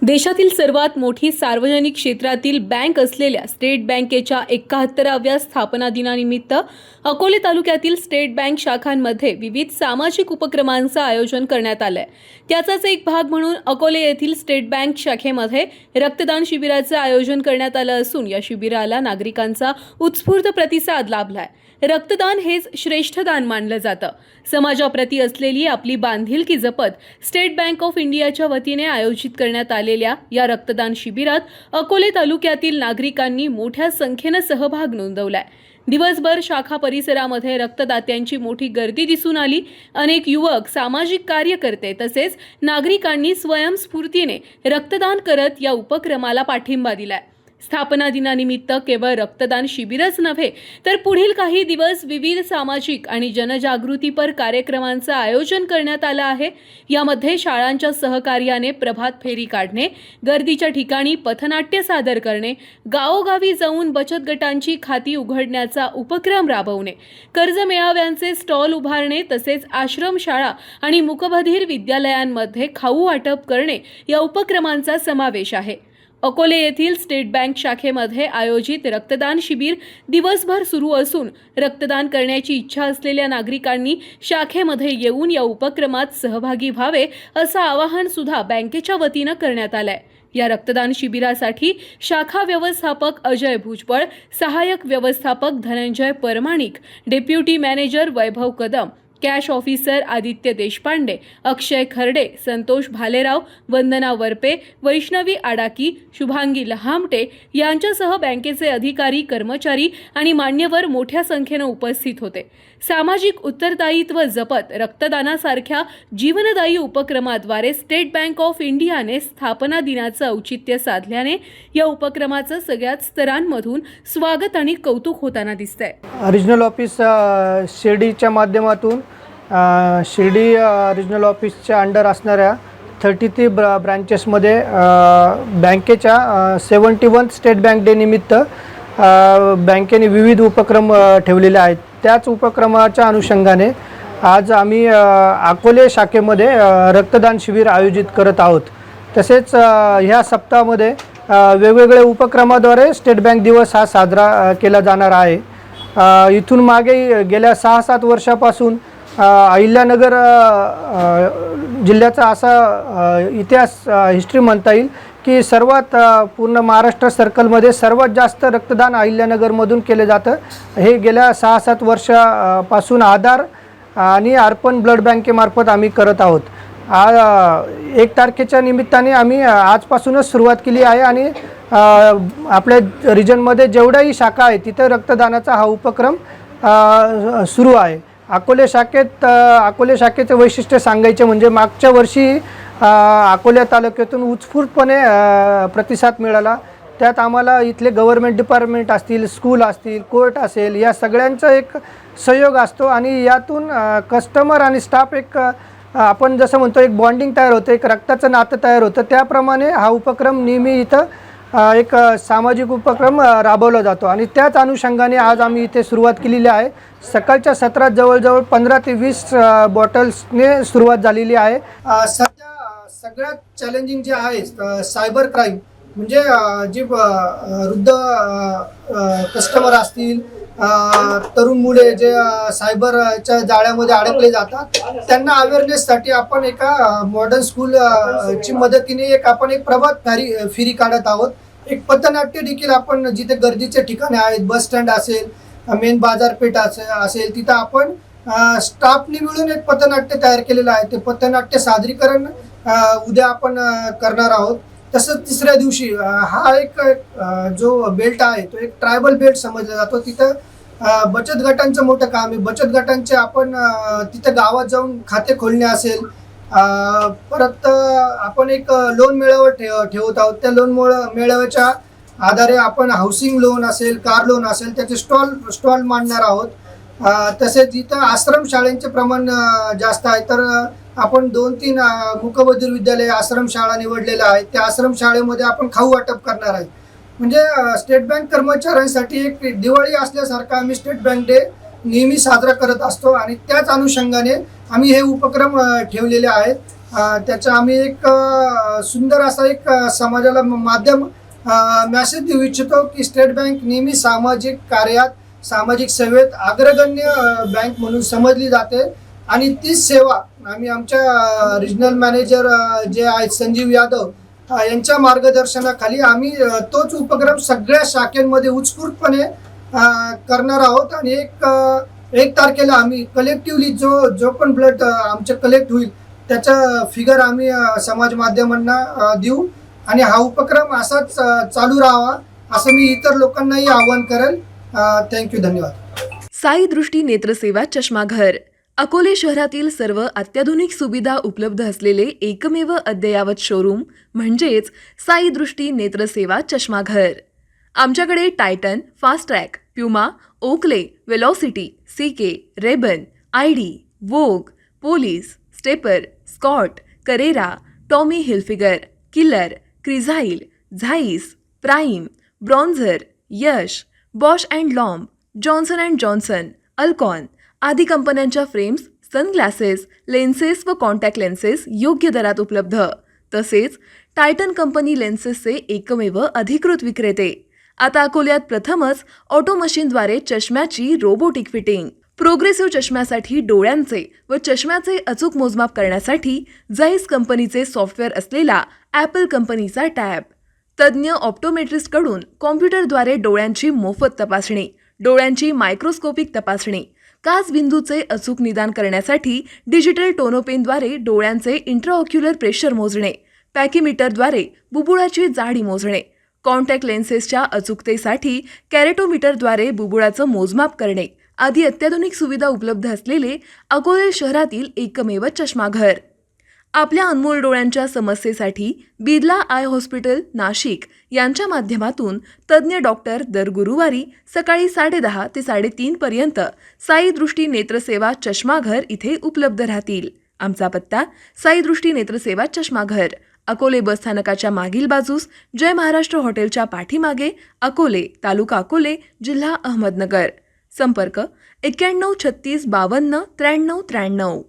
देशातील सर्वात मोठी सार्वजनिक क्षेत्रातील बँक असलेल्या स्टेट बँकेच्या 71व्या स्थापना दिनानिमित्त अकोले तालुक्यातील स्टेट बँक शाखांमध्ये विविध सामाजिक उपक्रमांचं आयोजन करण्यात आलंय। त्याचाच एक भाग म्हणून अकोले येथील स्टेट बँक शाखेमध्ये रक्तदान शिबिराचं आयोजन करण्यात आलं असून या शिबिराला नागरिकांचा उत्स्फूर्त प्रतिसाद लाभलाय। रक्तदान हेच श्रेष्ठ दान मानलं जातं। समाजाप्रती असलेली आपली बांधिलकी जपत स्टेट बँक ऑफ इंडियाच्या वतीने आयोजित करण्यात आलेल्या या रक्तदान शिबिरात अकोले तालुक्यातील नागरिकांनी मोठ्या संख्येने सहभाग नोंदवलाय। दिवसभर शाखा परिसरामध्ये रक्तदात्यांची मोठी गर्दी दिसून आली। अनेक युवक, सामाजिक कार्यकर्ते तसेच नागरिकांनी स्वयंस्फूर्तीने रक्तदान करत या उपक्रमाला पाठिंबा दिलाय। स्थापना दिनानिमित्त केवळ रक्तदान शिबिरच नव्हे तर पुढील काही दिवस विविध सामाजिक आणि जनजागृतीपर कार्यक्रमांचं आयोजन करण्यात आलं आहे। यामध्ये शाळांच्या सहकार्याने प्रभात फेरी काढणे, गर्दीच्या ठिकाणी पथनाट्य सादर करणे, गावोगावी जाऊन बचत गटांची खाती उघडण्याचा उपक्रम राबवणे, कर्ज मेळाव्यांचे स्टॉल उभारणे तसेच आश्रमशाळा आणि मूकबधीर विद्यालयांमध्ये खाऊ वाटप करणे या उपक्रमांचा समावेश आहे। अकोले येथील स्टेट बँक शाखेमध्ये आयोजित रक्तदान शिबिर दिवसभर सुरू असून रक्तदान करण्याची इच्छा असलेल्या नागरिकांनी शाखेमध्ये येऊन या उपक्रमात सहभागी व्हावे असं आवाहन सुद्धा बँकेच्या वतीनं करण्यात आलंय। या रक्तदान शिबिरासाठी शाखा व्यवस्थापक अजय भुजबळ, सहाय्यक व्यवस्थापक धनंजय परमाणिक, डेप्युटी मॅनेजर वैभव कदम, कॅश ऑफिसर आदित्य देशपांडे, अक्षय खर्डे, संतोष भालेराव, वंदना वरपे, वैष्णवी आडाकी, शुभांगी लहामटे यांच्यासह बँकेचे अधिकारी, कर्मचारी आणि मान्यवर मोठ्या संख्येने उपस्थित होते। सामाजिक उत्तरदायित्व जपत रक्तदानासारख्या जीवनदायी उपक्रमाद्वारे स्टेट बँक ऑफ इंडियाने स्थापना दिनाचं औचित्य साधल्याने या उपक्रमाचं सगळ्याच स्तरांमधून स्वागत आणि कौतुक होताना दिसतंय। रिजनल ऑफिस शिर्डीच्या माध्यमातून शिर्डी रिजनल ऑफिसच्या अंडर असणाऱ्या 33 ब्रांचेसमध्ये बँकेच्या 71 स्टेट बँक डे निमित्त बँकेने विविध उपक्रम ठेवलेले आहेत। त्याच उपक्रमाच्या अनुषंगाने आज आम्ही अकोले शाखेमध्ये रक्तदान शिबिर आयोजित करत आहोत। तसेच ह्या सप्ताहामध्ये वेगवेगळ्या उपक्रमाद्वारे स्टेट बँक दिवस हा साजरा केला जाणार आहे। इथून मागे गेल्या 6-7 वर्षापासून अहिल्यानगर जिल्ह्याचा असा इतिहास हिस्ट्री म्हणता येईल की सर्वात पूर्ण महाराष्ट्र सर्कलमध्ये सर्वात जास्त रक्तदान अहिल्यानगरमधून केले जातं। हे गेल्या 6-7 वर्षापासून आधार आणि अर्पण ब्लड बँकेमार्फत आम्ही करत आहोत। 1 तारखेच्या निमित्ताने आम्ही आजपासूनच सुरुवात केली आहे आणि आपल्या रिजनमध्ये जेवढ्याही शाखा आहेत तिथे रक्तदानाचा हा उपक्रम सुरू आहे। अकोले शाखेचे वैशिष्ट्य सांगायचे म्हणजे मागच्या वर्षी अकोले तालुक्यातून उत्स्फूर्तपणे प्रतिसाद मिळाला। त्यात आम्हाला इथले गव्हर्नमेंट डिपार्टमेंट असतील, स्कूल असतील, कोर्ट असेल, या सगळ्यांचा एक सहयोग असतो आणि यातून कस्टमर आणि स्टाफ एक आपण जसं म्हणतो एक बॉन्डिंग तयार होतं, एक रक्ताचं नातं तयार होतं। त्याप्रमाणे हा उपक्रम नेहमी इथं एक सामाजिक उपक्रम राबवला जातो आणि त्याच अनुषंगाने आज आम्ही इथे सुरुवात केलेली आहे। सकाळच्या सत्रात जवळजवळ 15 ते 20 बॉटल्सने सुरुवात झालेली आहे। सध्या सगळ्यात चॅलेंजिंग जे आहे सायबर क्राईम, म्हणजे जे वृद्ध कस्टमर असतील, तरुण मुले जे सायबरच्या जाळ्यामध्ये अडकले जातात, त्यांना अवेअरनेससाठी आपण एका मॉडर्न स्कूलची मदतीने आपण एक प्रभात फेरी काढत आहोत। एक पथनाट्य देखील आपण जिथे गर्दीचे ठिकाणे आहेत, बस स्टँड असेल, मेन बाजारपेठ असेल, तिथं आपण स्टाफनी मिळून एक पथनाट्य तयार केलेलं आहे। ते पथनाट्य सादरीकरण उद्या आपण करणार आहोत। तसंच तिसऱ्या दिवशी हा एक जो बेल्ट आहे तो एक ट्रायबल बेल्ट समजला जातो। तिथं बचत गटांचं मोठं काम आहे। बचत गटांचे आपण तिथं गावात जाऊन खाते खोलणे असेल, परत आपण एक लोन मेळावा ठेवत आहोत। त्या लोन मेळाव्याच्या आधारे आपण हाऊसिंग लोन असेल, कार लोन असेल, त्याचे स्टॉल मांडणार आहोत। तसेच इथं आश्रमशाळांचे प्रमाण जास्त आहे, तर आपण 2-3 मूकबधीर विद्यालय आश्रमशाळा निवडलेल्या आहेत। त्या आश्रमशाळेमध्ये आपण खाऊ वाटप करणार आहे। म्हणजे स्टेट बँक कर्मचाऱ्यांसाठी एक दिवाळी असल्यासारखा आम्ही स्टेट बँक डे नेहमी साजरा करत असतो आणि त्याच अनुषंगाने आम्ही हे उपक्रम ठेवलेले आहेत. त्याचा आम्ही एक सुंदर असा एक समाजाला माध्यम मॅसेज देऊ इच्छितो की स्टेट बँक नेहमी सामाजिक कार्यात, सामाजिक सेवेत अग्रगण्य बँक म्हणून समजली जाते आणि तीच सेवा आम्ही आमच्या रिजनल मॅनेजर जे आहेत संजीव यादव यांच्या मार्गदर्शनाखाली आम्ही तोच उपक्रम सगळ्या शाखेमध्ये उत्स्फूर्तपणे करणार आहोत आणि एक तारखेला आम्ही कलेक्टिव्हली जो पण ब्लड आमचं कलेक्ट होईल त्याचा फिगर आम्ही समाज माध्यमांना देऊ आणि हा उपक्रम असाच चालू राहावा असं मी इतर लोकांनाही आवाहन करेल. थँक्यू, धन्यवाद. साई दृष्टी नेत्रसेवा चष्माघर अकोले शहरातील सर्व अत्याधुनिक सुविधा उपलब्ध असलेले एकमेव अद्ययावत शोरूम म्हणजेच साई दृष्टी नेत्रसेवा चष्माघर. आमच्याकडे Titan, Fastrack, Puma, Oakley, Velocity, CK, Ray Ban, ID, Vogue, Police, Stepper, Scott, Carrera, Tommy Hilfiger, Killer, Crizal, Zeiss, Prime, Bronzer, Yash, Bausch and Lomb, Johnson and Johnson, Alcon आदी कंपन्यांच्या फ्रेम्स, सनग्लासेस, लेन्सेस व contact lenses योग्य दरात उपलब्ध. तसेच Titan company लेन्सेसचे एकमेव अधिकृत विक्रेते. आता अकोल्यात प्रथमच ऑटो मशीनद्वारे चष्म्याची रोबोटिक फिटिंग. प्रोग्रेसिव्ह चष्म्यासाठी डोळ्यांचे व चष्म्याचे अचूक मोजमाप करण्यासाठी जाईस कंपनीचे सॉफ्टवेअर असलेला ॲपल कंपनीचा टॅब. तज्ज्ञ ऑप्टोमेट्रिस्टकडून कॉम्प्युटरद्वारे डोळ्यांची मोफत तपासणी, डोळ्यांची मायक्रोस्कोपिक तपासणी, काच बिंदूचे अचूक निदान करण्यासाठी डिजिटल टोनोपेनद्वारे डोळ्यांचे इंट्राऑक्युलर प्रेशर मोजणे, पॅकीमीटरद्वारे बुबुळाची जाडी मोजणे, कॉन्टॅक्ट लेन्सेसच्या अचूकतेसाठी कॅरेटोमीटरद्वारे बुबुळाचं मोजमाप करणे आदी अत्याधुनिक सुविधा उपलब्ध असलेले अकोले शहरातील एकमेव चष्माघर. आपल्या अनमोल डोळ्यांच्या समस्येसाठी बिर्ला आय हॉस्पिटल नाशिक यांच्या माध्यमातून तज्ज्ञ डॉक्टर दर गुरुवारी सकाळी 10:30 ते 3:30 पर्यंत साई दृष्टी नेत्रसेवा चष्माघर इथे उपलब्ध राहतील. आमचा पत्ता साई दृष्टी नेत्रसेवा चष्माघर, अकोले बसस्थानकाच्या मागील बाजूस, जय महाराष्ट्र हॉटेलच्या पाठीमागे, अकोले, तालुका अकोले, जिल्हा अहमदनगर. संपर्क 91 36 52 93 93.